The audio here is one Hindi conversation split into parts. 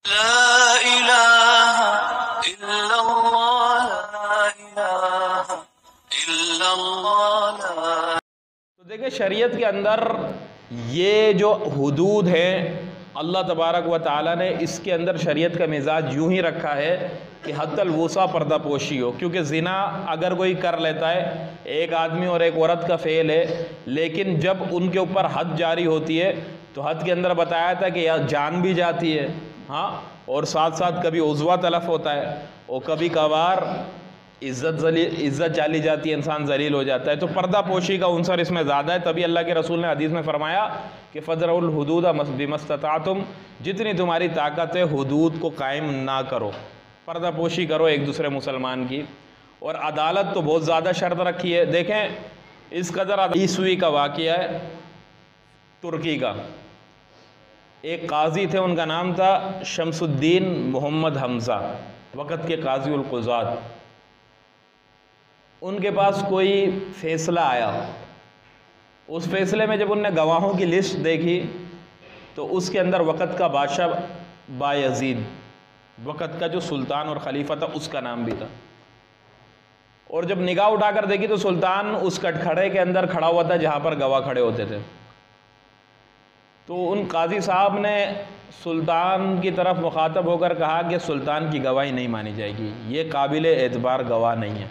ला इलाहा इल्लल्लाह, ला इलाहा इल्लल्लाह। तो देखिए, शरीयत के अंदर ये जो हुदूद हैं अल्लाह तबारक व ताला ने इसके अंदर शरीयत का मिजाज यूं ही रखा है कि हद्दल वसा पर्दा पोशी हो। क्योंकि ज़िना अगर कोई कर लेता है, एक आदमी और एक औरत का फ़ेल है, लेकिन जब उनके ऊपर हद जारी होती है तो हद के अंदर बताया था कि यार जान भी जाती है, हाँ, और साथ साथ कभी उज़वा तलफ़ होता है और कभी कभार इज़्ज़त चाली जाती है, इंसान जलील हो जाता है। तो पर्दा पोशी का उनसर इसमें ज़्यादा है। तभी अल्लाह के रसूल ने हदीस में फरमाया कि फ़ज़रउल हुदूद बिमस्तताअतुम, जितनी तुम्हारी ताकत है हुदूद को कायम ना करो, पर्दा पोशी करो एक दूसरे मुसलमान की। और अदालत तो बहुत ज़्यादा शर्त रखी है। देखें, इस कदर ईस्वी का वाक़या है तुर्की का। एक काजी थे, उनका नाम था शमसुद्दीन मोहम्मद हमज़ा, वक़्त के काजी उल क़ुज़ात। उनके पास कोई फ़ैसला आया। उस फैसले में जब उनने गवाहों की लिस्ट देखी तो उसके अंदर वक़्त का बादशाह बायज़ीद, वक़्त का जो सुल्तान और ख़लीफ़ा था, उसका नाम भी था। और जब निगाह उठाकर देखी तो सुल्तान उस कटखड़े के अंदर खड़ा हुआ था जहाँ पर गवाह खड़े होते थे। तो उन काजी साहब ने सुल्तान की तरफ मुखातब होकर कहा कि सुल्तान की गवाही नहीं मानी जाएगी, ये काबिल एतबार गवाह नहीं है,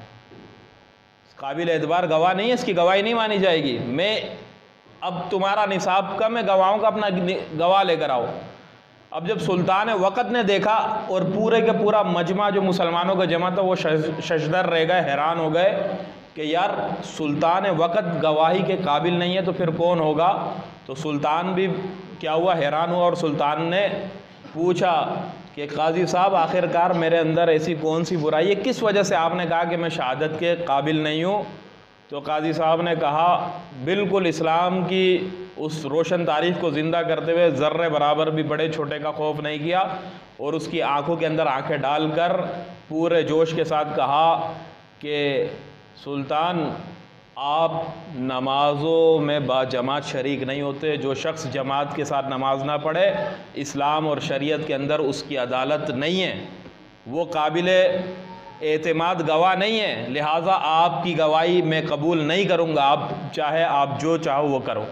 काबिल एतबार गवाह नहीं है, इसकी गवाही नहीं मानी जाएगी। मैं अब तुम्हारा निसाब कम है, गवाहों का अपना गवाह लेकर आओ। अब जब सुल्तान वक़्त ने देखा और पूरे के पूरा मजमा जो मुसलमानों का जमा था वो शशदर रह गए, हैरान हो गए कि यार सुल्तान वक़्त गवाही के काबिल नहीं है तो फिर कौन होगा। तो सुल्तान भी क्या हुआ, हैरान हुआ। और सुल्तान ने पूछा कि काजी साहब, आखिरकार मेरे अंदर ऐसी कौन सी बुराई है, किस वजह से आपने कहा कि मैं शहादत के काबिल नहीं हूँ। तो काजी साहब ने कहा, बिल्कुल इस्लाम की उस रोशन तारीख़ को ज़िंदा करते हुए ज़र्रे बराबर भी बड़े छोटे का खौफ नहीं किया और उसकी आंखों के अंदर आंखें डालकर पूरे जोश के साथ कहा कि सुल्तान, आप नमाज़ों में बाजमात शरीक नहीं होते। जो शख्स जमात के साथ नमाज ना पढ़े, इस्लाम और शरीयत के अंदर उसकी अदालत नहीं है, वो काबिल एतमाद गवाह नहीं है, लिहाजा आपकी गवाही मैं कबूल नहीं करूँगा, आप चाहे आप जो चाहो वो करो।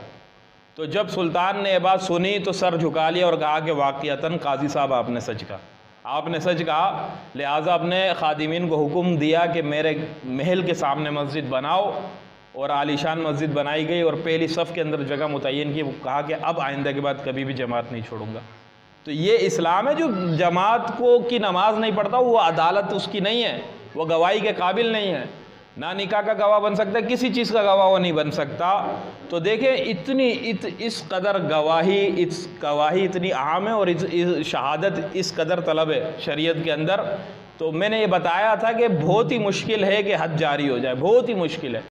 तो जब सुल्तान ने ये बात सुनी तो सर झुका लिया और कहा कि वाक़ियतन काजी साहब आपने सच कहा, आपने सच कहा। लिहाजा अपने खादिमीन को हुक्म दिया कि मेरे महल के सामने मस्जिद बनाओ, और आलीशान मस्जिद बनाई गई और पहली सफ़ के अंदर जगह मुतय्यन की। वो कहा कि अब आइंदा के बाद कभी भी जमात नहीं छोड़ूंगा। तो ये इस्लाम है, जो जमात को की नमाज नहीं पढ़ता वो अदालत उसकी नहीं है, वो गवाही के काबिल नहीं है। ना निकाह का गवाह बन सकता है, किसी चीज़ का गवाह वो नहीं बन सकता। तो देखें, इस कदर गवाही इतनी अहम है और इस शहादत इस कदर तलब है शरीयत के अंदर। तो मैंने ये बताया था कि बहुत ही मुश्किल है कि हद जारी हो जाए, बहुत ही मुश्किल है।